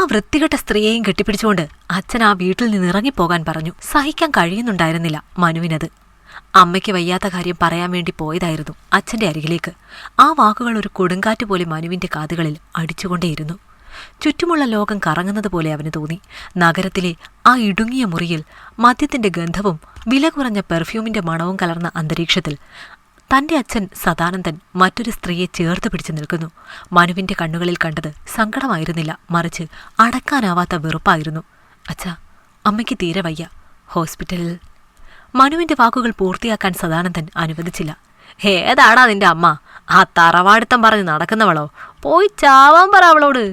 വൃത്തികെട്ട സ്ത്രീയെയും കെട്ടിപ്പിടിച്ചുകൊണ്ട് അച്ഛൻ ആ വീട്ടിൽ നിന്ന് ഇറങ്ങിപ്പോകാൻ പറഞ്ഞു. സഹിക്കാൻ കഴിയുന്നുണ്ടായിരുന്നില്ല മനുവിനത്. അമ്മയ്ക്ക് വയ്യാത്ത കാര്യം പറയാൻ വേണ്ടി പോയതായിരുന്നു അച്ഛൻ്റെ അരികിലേക്ക്. ആ വാക്കുകൾ ഒരു കൊടുങ്കാറ്റ് പോലെ മനുവിൻ്റെ കാതുകളിൽ അടിച്ചുകൊണ്ടേയിരുന്നു. ചുറ്റുമുള്ള ലോകം കറങ്ങുന്നത് പോലെ അവന് തോന്നി. നഗരത്തിലെ ആ ഇടുങ്ങിയ മുറിയിൽ മദ്യത്തിൻ്റെ ഗന്ധവും വില കുറഞ്ഞ പെർഫ്യൂമിൻ്റെ മണവും കലർന്ന അന്തരീക്ഷത്തിൽ തൻ്റെ അച്ഛൻ സദാനന്ദൻ മറ്റൊരു സ്ത്രീയെ ചേർത്ത് പിടിച്ചു നിൽക്കുന്നു. മനുവിൻ്റെ കണ്ണുകളിൽ കണ്ടത് സങ്കടമായിരുന്നില്ല, മറിച്ച് അടക്കാനാവാത്ത വെറുപ്പായിരുന്നു. അച്ഛാ, അമ്മയ്ക്ക് തീരെ വയ്യ, ഹോസ്പിറ്റലിൽ. മനുവിൻ്റെ വാക്കുകൾ പൂർത്തിയാക്കാൻ സദാനന്ദൻ അനുവദിച്ചില്ല. ഏതാടാ നിന്റെ അമ്മ? ആ തറവാടിത്തം പറഞ്ഞ് നടക്കുന്നവളോ? പോയി ചാവാൻ പറ അവളോട്.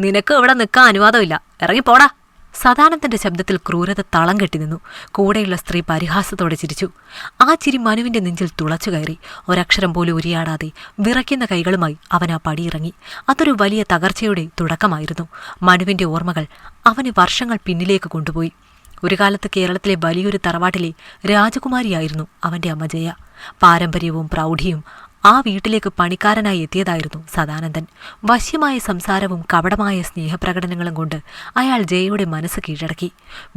നിനക്ക് ഇവിടെ നിൽക്കാൻ അനുവാദമില്ല, ഇറങ്ങിപ്പോടാ. സദാനന്ദന്റെ ശബ്ദത്തിൽ ക്രൂരത തളം കെട്ടി നിന്നു. കൂടെയുള്ള സ്ത്രീ പരിഹാസത്തോടെ ചിരിച്ചു. ആ ചിരി മനുവിന്റെ നെഞ്ചിൽ തുളച്ചു കയറി. ഒരക്ഷരം പോലും ഉരിയാടാതെ വിറയ്ക്കുന്ന കൈകളുമായി അവൻ ആ പടിയിറങ്ങി. അതൊരു വലിയ തകർച്ചയുടെ തുടക്കമായിരുന്നു. മനുവിന്റെ ഓർമ്മകൾ അവന് വർഷങ്ങൾ പിന്നിലേക്ക് കൊണ്ടുപോയി. ഒരു കാലത്ത് കേരളത്തിലെ വലിയൊരു തറവാട്ടിലെ രാജകുമാരിയായിരുന്നു അവന്റെ അമ്മ ജയ. പാരമ്പര്യവും പ്രൗഢിയും ആ വീട്ടിലേക്ക് പണിക്കാരനായി എത്തിയതായിരുന്നു സദാനന്ദൻ. വശ്യമായ സംസാരവും കപടമായ സ്നേഹപ്രകടനങ്ങളും കൊണ്ട് അയാൾ ജയയുടെ മനസ്സ് കീഴടക്കി.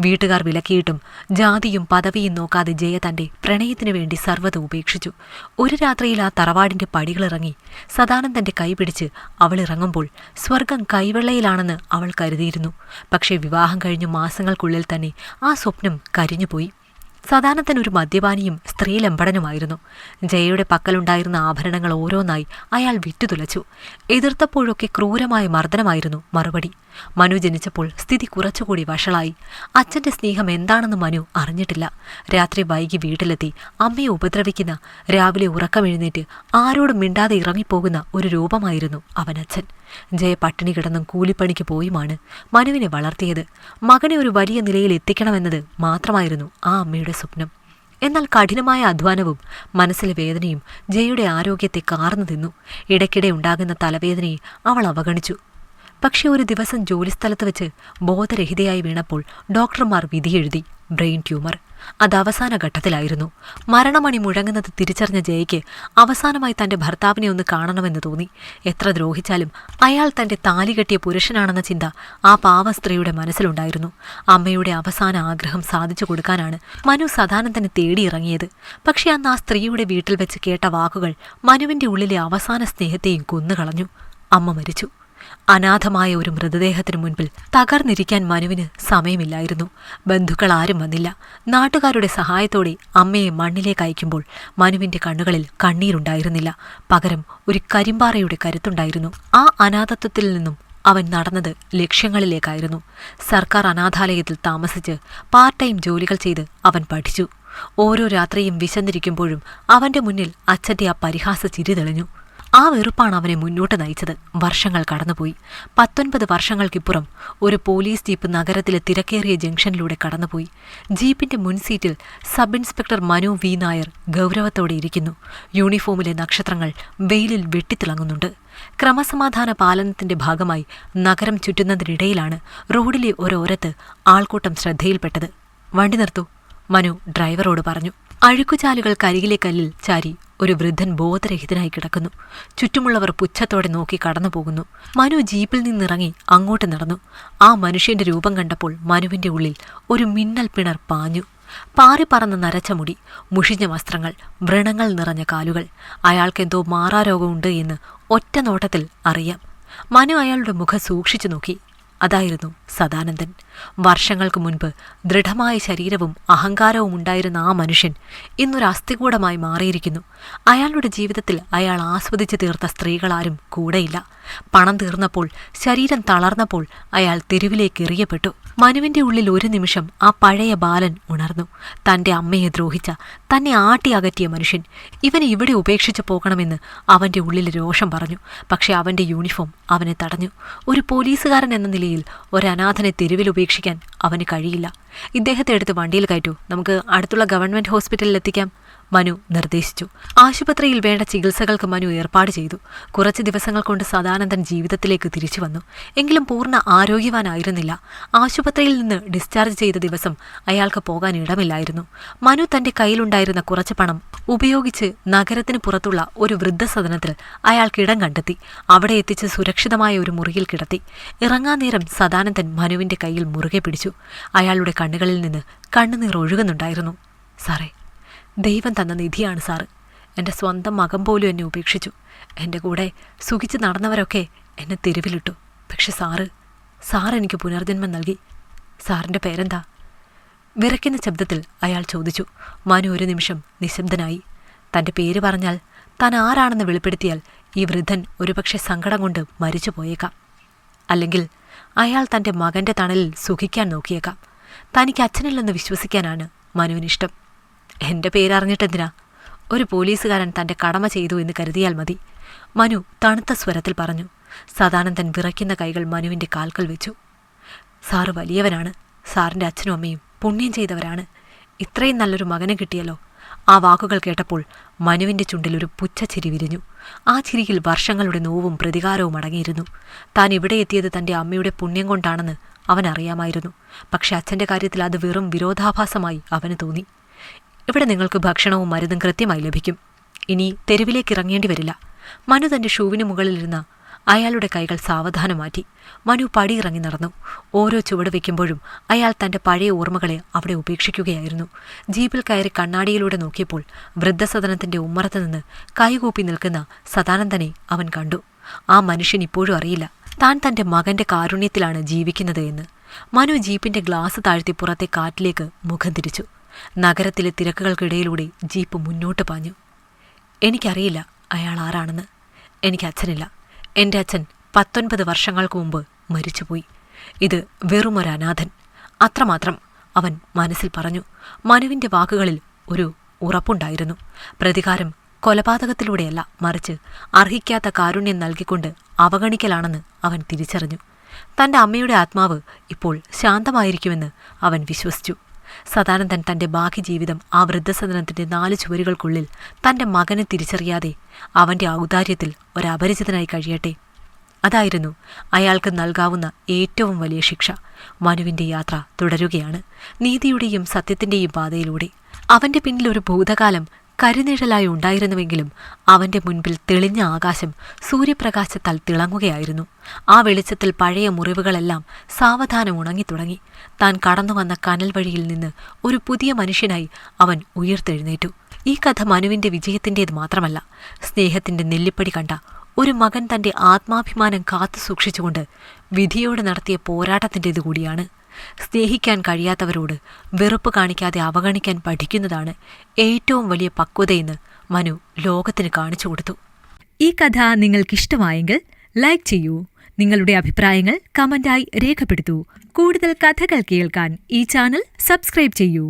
വീട്ടുകാർ വിലക്കിയിട്ടും ജാതിയും പദവിയും നോക്കാതെ ജയ തന്റെ പ്രണയത്തിനു വേണ്ടി സർവ്വത ഉപേക്ഷിച്ചു. ഒരു രാത്രിയിൽ ആ തറവാടിന്റെ പടികളിറങ്ങി സദാനന്ദന്റെ കൈപിടിച്ച് അവൾ ഇറങ്ങുമ്പോൾ സ്വർഗം കൈവെള്ളയിലാണെന്ന് അവൾ കരുതിയിരുന്നു. പക്ഷേ വിവാഹം കഴിഞ്ഞ മാസങ്ങൾക്കുള്ളിൽ തന്നെ ആ സ്വപ്നം കരിഞ്ഞുപോയി. സദാനന്ദൻ ഒരു മദ്യപാനിയും സ്ത്രീലമ്പടനുമായിരുന്നു. ജയയുടെ പക്കലുണ്ടായിരുന്ന ആഭരണങ്ങൾ ഓരോന്നായി അയാൾ വിറ്റുതുലച്ചു. എതിർത്തപ്പോഴൊക്കെ ക്രൂരമായ മർദ്ദനമായിരുന്നു മറുപടി. മനു ജനിച്ചപ്പോൾ സ്ഥിതി കുറച്ചുകൂടി വഷളായി. അച്ഛൻ്റെ സ്നേഹം എന്താണെന്ന് മനു അറിഞ്ഞിട്ടില്ല. രാത്രി വൈകി വീട്ടിലെത്തി അമ്മയെ ഉപദ്രവിക്കുന്ന, രാവിലെ ഉറക്കമെഴുന്നേറ്റ് ആരോടും മിണ്ടാതെ ഇറങ്ങിപ്പോകുന്ന ഒരു രൂപമായിരുന്നു അവനച്ഛൻ. ജയ പട്ടിണി കിടന്നും കൂലിപ്പണിക്ക് പോയുമാണ് മനുവിനെ വളർത്തിയത്. മകനെ ഒരു വലിയ നിലയിൽ എത്തിക്കണമെന്നത് മാത്രമായിരുന്നു ആ അമ്മയുടെ സ്വപ്നം. എന്നാൽ കഠിനമായ അധ്വാനവും മനസ്സിലെ വേദനയും ജയയുടെ ആരോഗ്യത്തെ കാർന്നു തിന്നു. ഇടയ്ക്കിടെ ഉണ്ടാകുന്ന തലവേദനയെ അവൾ അവഗണിച്ചു. പക്ഷെ ഒരു ദിവസം ജോലിസ്ഥലത്ത് വെച്ച് ബോധരഹിതയായി വീണപ്പോൾ ഡോക്ടർമാർ വിധിയെഴുതി ബ്രെയിൻ ട്യൂമർ. അത് അവസാന ഘട്ടത്തിലായിരുന്നു. മരണമണി മുഴങ്ങുന്നത് തിരിച്ചറിഞ്ഞ ജയയ്ക്ക് അവസാനമായി തൻ്റെ ഭർത്താവിനെ ഒന്ന് കാണണമെന്ന് തോന്നി. എത്ര ദ്രോഹിച്ചാലും അയാൾ തൻ്റെ താലി കെട്ടിയ പുരുഷനാണെന്ന ചിന്ത ആ പാവ സ്ത്രീയുടെ മനസ്സിലുണ്ടായിരുന്നു. അമ്മയുടെ അവസാന ആഗ്രഹം സാധിച്ചു കൊടുക്കാനാണ് മനു സദാനന്ദനെ തേടിയിറങ്ങിയത്. പക്ഷെ അന്ന് ആ സ്ത്രീയുടെ വീട്ടിൽ വെച്ച് കേട്ട വാക്കുകൾ മനുവിൻ്റെ ഉള്ളിലെ അവസാന സ്നേഹത്തെയും കൊന്നുകളഞ്ഞു. അമ്മ മരിച്ചു. അനാഥമായ ഒരു മൃതദേഹത്തിനു മുൻപിൽ തകർന്നിരിക്കാൻ മനുവിന് സമയമില്ലായിരുന്നു. ബന്ധുക്കൾ ആരും വന്നില്ല. നാട്ടുകാരുടെ സഹായത്തോടെ അമ്മയെ മണ്ണിലേക്ക് അയക്കുമ്പോൾ മനുവിൻ്റെ കണ്ണുകളിൽ കണ്ണീരുണ്ടായിരുന്നില്ല. പകരം ഒരു കരിമ്പാറയുടെ കരുത്തുണ്ടായിരുന്നു. ആ അനാഥത്വത്തിൽ നിന്നും അവൻ നടന്നത് ലക്ഷ്യങ്ങളിലേക്കായിരുന്നു. സർക്കാർ അനാഥാലയത്തിൽ താമസിച്ച് പാർട്ട് ടൈം ജോലികൾ ചെയ്ത് അവൻ പഠിച്ചു. ഓരോ രാത്രിയും വിശന്നിരിക്കുമ്പോഴും അവൻ്റെ മുന്നിൽ അച്ഛൻ്റെ ആ പരിഹാസ ചിരി തെളിഞ്ഞു. ആ വെറുപ്പാണ് അവനെ മുന്നോട്ട് നയിച്ചത്. വർഷങ്ങൾ കടന്നുപോയി. 19 വർഷങ്ങൾക്കിപ്പുറം ഒരു പോലീസ് ജീപ്പ് നഗരത്തിലെ തിരക്കേറിയ ജംഗ്ഷനിലൂടെ കടന്നുപോയി. ജീപ്പിന്റെ മുൻസീറ്റിൽ സബ് ഇൻസ്പെക്ടർ മനു വി നായർ ഗൗരവത്തോടെ ഇരിക്കുന്നു. യൂണിഫോമിലെ നക്ഷത്രങ്ങൾ വെയിലിൽ വെട്ടിത്തിളങ്ങുന്നുണ്ട്. ക്രമസമാധാന പാലനത്തിന്റെ ഭാഗമായി നഗരം ചുറ്റുന്നതിനിടയിലാണ് റോഡിലെ ഒരോരത്ത് ആൾക്കൂട്ടം ശ്രദ്ധയിൽപ്പെട്ടത്. വണ്ടി നിർത്തൂ, മനു ഡ്രൈവറോട് പറഞ്ഞു. അഴുക്കുചാലുകൾ കരികിലെ കല്ലിൽ ചാരി ഒരു വൃദ്ധൻ ബോധരഹിതനായി കിടക്കുന്നു. ചുറ്റുമുള്ളവർ പുച്ഛത്തോടെ നോക്കി കടന്നു പോകുന്നു. മനു ജീപ്പിൽ നിന്നിറങ്ങി അങ്ങോട്ട് നടന്നു. ആ മനുഷ്യന്റെ രൂപം കണ്ടപ്പോൾ മനുവിന്റെ ഉള്ളിൽ ഒരു മിന്നൽ പിണർ പാഞ്ഞു. പാറിപ്പറന്ന നരച്ച മുടി, മുഷിഞ്ഞ വസ്ത്രങ്ങൾ, വ്രണങ്ങൾ നിറഞ്ഞ കാലുകൾ. അയാൾക്കെന്തോ മാറാരോഗമുണ്ട് എന്ന് ഒറ്റ നോട്ടത്തിൽ അറിയാം. മനു അയാളുടെ മുഖം സൂക്ഷിച്ചു നോക്കി. അതായിരുന്നു സദാനന്ദൻ. വർഷങ്ങൾക്ക് മുൻപ് ദൃഢമായ ശരീരവും അഹങ്കാരവും ഉണ്ടായിരുന്ന ആ മനുഷ്യൻ ഇന്നൊരു അസ്ഥികൂടമായി മാറിയിരിക്കുന്നു. അയാളുടെ ജീവിതത്തിൽ അയാൾ ആസ്വദിച്ചു തീർത്ത സ്ത്രീകളാരും കൂടെയില്ല. പണം തീർന്നപ്പോൾ, ശരീരം തളർന്നപ്പോൾ അയാൾ തെരുവിലേക്ക് എറിയപ്പെട്ടു. മനുവിൻ്റെ ഉള്ളിൽ ഒരു നിമിഷം ആ പഴയ ബാലൻ ഉണർന്നു. തൻ്റെ അമ്മയെ ദ്രോഹിച്ച, തന്നെ ആട്ടി അകറ്റിയ മനുഷ്യൻ. ഇവനെ ഇവിടെ ഉപേക്ഷിച്ചു പോകണമെന്ന് അവൻ്റെ ഉള്ളിൽ രോഷം പറഞ്ഞു. പക്ഷെ അവൻ്റെ യൂണിഫോം അവനെ തടഞ്ഞു. ഒരു പോലീസുകാരൻ എന്ന നിലയിൽ ഒരനാഥനെ തെരുവിൽ ഉപേക്ഷിക്കാൻ അവന് കഴിയില്ല. ഇദ്ദേഹത്തെ എടുത്ത് വണ്ടിയിൽ കയറ്റൂ, നമുക്ക് അടുത്തുള്ള ഗവൺമെൻറ് ഹോസ്പിറ്റലിൽ എത്തിക്കാം. മനു നിർദ്ദേശിച്ചു. ആശുപത്രിയിൽ വേണ്ട ചികിത്സകൾക്ക് മനു ഏർപ്പാട് ചെയ്തു. കുറച്ച് ദിവസങ്ങൾ കൊണ്ട് സദാനന്ദൻ ജീവിതത്തിലേക്ക് തിരിച്ചു വന്നു. എങ്കിലും പൂർണ്ണ ആരോഗ്യവാനായിരുന്നില്ല. ആശുപത്രിയിൽ നിന്ന് ഡിസ്ചാർജ് ചെയ്ത ദിവസം അയാൾക്ക് പോകാൻ ഇടമില്ലായിരുന്നു. മനു തന്റെ കയ്യിലുണ്ടായിരുന്ന കുറച്ച് പണം ഉപയോഗിച്ച് നഗരത്തിന് പുറത്തുള്ള ഒരു വൃദ്ധസദനത്തിൽ അയാൾക്കിടം കണ്ടെത്തി. അവിടെ എത്തിച്ച് സുരക്ഷിതമായ ഒരു മുറിയിൽ കിടത്തി. ഇറങ്ങാൻ നേരം സദാനന്ദൻ മനുവിന്റെ കയ്യിൽ മുറുകെ പിടിച്ചു. അയാളുടെ കണ്ണുകളിൽ നിന്ന് കണ്ണുനീർ ഒഴുകുന്നുണ്ടായിരുന്നു. സാറേ, ദൈവം തന്ന നിധിയാണ് സാറ്. എൻ്റെ സ്വന്തം മകൻ പോലും എന്നെ ഉപേക്ഷിച്ചു. എൻ്റെ കൂടെ സുഖിച്ച് നടന്നവരൊക്കെ എന്നെ തെരുവിലിട്ടു. പക്ഷെ സാറ് എനിക്ക് പുനർജന്മം നൽകി. സാറിൻ്റെ പേരെന്താ? വിറയ്ക്കുന്ന ശബ്ദത്തിൽ അയാൾ ചോദിച്ചു. മനു ഒരു നിമിഷം നിശബ്ദനായി. തൻ്റെ പേര് പറഞ്ഞാൽ, താൻ ആരാണെന്ന് വെളിപ്പെടുത്തിയാൽ ഈ വൃദ്ധൻ ഒരുപക്ഷെ സങ്കടം കൊണ്ട് മരിച്ചു പോയേക്കാം. അല്ലെങ്കിൽ അയാൾ തൻ്റെ മകൻ്റെ തണലിൽ സുഖിക്കാൻ നോക്കിയേക്കാം. തനിക്ക് അച്ഛനില്ലെന്ന് വിശ്വസിക്കാനാണ് മനുവിനിഷ്ടം. എൻ്റെ പേരറിഞ്ഞിട്ടെന്തിനാ? ഒരു പോലീസുകാരൻ തൻ്റെ കടമ ചെയ്തു എന്ന് കരുതിയാൽ മതി, മനു തണുത്ത സ്വരത്തിൽ പറഞ്ഞു. സദാനന്ദൻ വിറയ്ക്കുന്ന കൈകൾ മനുവിൻ്റെ കാൽക്കൽ വെച്ചു. സാറ് വലിയവനാണ്. സാറിൻ്റെ അച്ഛനും അമ്മയും പുണ്യം ചെയ്തവരാണ്. ഇത്രയും നല്ലൊരു മകനെ കിട്ടിയല്ലോ. ആ വാക്കുകൾ കേട്ടപ്പോൾ മനുവിൻ്റെ ചുണ്ടിൽ ഒരു പുച്ഛച്ചിരി വിരിഞ്ഞു. ആ ചിരിയിൽ വർഷങ്ങളുടെ നോവും പ്രതികാരവും അടങ്ങിയിരുന്നു. താൻ ഇവിടെ എത്തിയത് തൻ്റെ അമ്മയുടെ പുണ്യം കൊണ്ടാണെന്ന് അവൻ അറിയാമായിരുന്നു. പക്ഷെ അച്ഛൻ്റെ കാര്യത്തിൽ അത് വെറും വിരോധാഭാസമായി അവന് തോന്നി. ഇവിടെ നിങ്ങൾക്ക് ഭക്ഷണവും മരുന്നും കൃത്യമായി ലഭിക്കും. ഇനി തെരുവിലേക്ക് ഇറങ്ങേണ്ടി വരില്ല. മനു തൻ്റെ ഷൂവിന് മുകളിലിരുന്ന അയാളുടെ കൈകൾ സാവധാനം മാറ്റി. മനു പടിയിറങ്ങി നടന്നു. ഓരോ ചുവട് വയ്ക്കുമ്പോഴും അയാൾ തൻ്റെ പഴയ ഓർമ്മകളെ അവിടെ ഉപേക്ഷിക്കുകയായിരുന്നു. ജീപ്പിൽ കയറി കണ്ണാടിയിലൂടെ നോക്കിയപ്പോൾ വൃദ്ധസദനത്തിൻ്റെ ഉമ്മറത്ത് നിന്ന് കൈകൂപ്പി നിൽക്കുന്ന സദാനന്ദനെ അവൻ കണ്ടു. ആ മനുഷ്യൻ ഇപ്പോഴും അറിയില്ല താൻ തൻ്റെ മകൻ്റെ കാരുണ്യത്തിലാണ് ജീവിക്കുന്നത് എന്ന്. മനു ജീപ്പിൻ്റെ ഗ്ലാസ് താഴ്ത്തി പുറത്തെ കാറ്റിലേക്ക് മുഖം തിരിച്ചു. നഗരത്തിലെ തിരക്കുകൾക്കിടയിലൂടെ ജീപ്പ് മുന്നോട്ട് പാഞ്ഞു. എനിക്കറിയില്ല അയാൾ ആരാണെന്ന്. എനിക്ക് അച്ഛനില്ല. എൻ്റെ അച്ഛൻ 19 വർഷങ്ങൾക്ക് മുമ്പ് മരിച്ചുപോയി. ഇത് വെറുമൊരു അനാഥൻ, അത്രമാത്രം അവൻ മനസ്സിൽ പറഞ്ഞു. മനുവിൻ്റെ വാക്കുകളിൽ ഒരു ഉറപ്പുണ്ടായിരുന്നു. പ്രതികാരം കൊലപാതകത്തിലൂടെയല്ല, മറിച്ച് അർഹിക്കാത്ത കാരുണ്യം നൽകിക്കൊണ്ട് അവഗണിക്കലാണെന്ന് അവൻ തിരിച്ചറിഞ്ഞു. തൻ്റെ അമ്മയുടെ ആത്മാവ് ഇപ്പോൾ ശാന്തമായിരിക്കുമെന്ന് അവൻ വിശ്വസിച്ചു. സദാനന്ദൻ തൻ്റെ ബാക്കി ജീവിതം ആ വൃദ്ധസദനത്തിൻ്റെ 4 ചുവരുകൾക്കുള്ളിൽ തൻ്റെ മകനെ തിരിച്ചറിയാതെ അവൻ്റെ ഔദാര്യത്തിൽ ഒരപരിചിതനായി കഴിയട്ടെ. അതായിരുന്നു അയാൾക്ക് നൽകാവുന്ന ഏറ്റവും വലിയ ശിക്ഷ. മനുവിൻ്റെ യാത്ര തുടരുകയാണ്, നീതിയുടെയും സത്യത്തിൻ്റെയും പാതയിലൂടെ. അവൻ്റെ പിന്നിൽ ഒരു ഭൂതകാലം കരിനിഴലായി ഉണ്ടായിരുന്നുവെങ്കിലും അവൻ്റെ മുൻപിൽ തെളിഞ്ഞ ആകാശം സൂര്യപ്രകാശത്താൽ തിളങ്ങുകയായിരുന്നു. ആ വെളിച്ചത്തിൽ പഴയ മുറിവുകളെല്ലാം സാവധാനം ഉണങ്ങിത്തുടങ്ങി. താൻ കടന്നുവന്ന കനൽ വഴിയിൽ നിന്ന് ഒരു പുതിയ മനുഷ്യനായി അവൻ ഉയർത്തെഴുന്നേറ്റു. ഈ കഥ മനുവിൻ്റെ വിജയത്തിൻ്റേത് മാത്രമല്ല, സ്നേഹത്തിൻ്റെ നെല്ലിപ്പടി കണ്ട ഒരു മകൻ തൻ്റെ ആത്മാഭിമാനം കാത്തു സൂക്ഷിച്ചുകൊണ്ട് വിധിയോട് നടത്തിയ പോരാട്ടത്തിൻ്റേത് കൂടിയാണ്. സ്നേഹിക്കാൻ കഴിയാത്തവരോട് വെറുപ്പ് കാണിക്കാതെ അവഗണിക്കാൻ പഠിക്കുന്നതാണ് ഏറ്റവും വലിയ പക്വതയെന്ന് മനു ലോകത്തിന് കാണിച്ചു കൊടുത്തു. ഈ കഥ നിങ്ങൾക്കിഷ്ടമായെങ്കിൽ ലൈക്ക് ചെയ്യൂ. നിങ്ങളുടെ അഭിപ്രായങ്ങൾ കമന്റായി രേഖപ്പെടുത്തൂ. കൂടുതൽ കഥകൾ കേൾക്കാൻ ഈ ചാനൽ സബ്സ്ക്രൈബ് ചെയ്യൂ.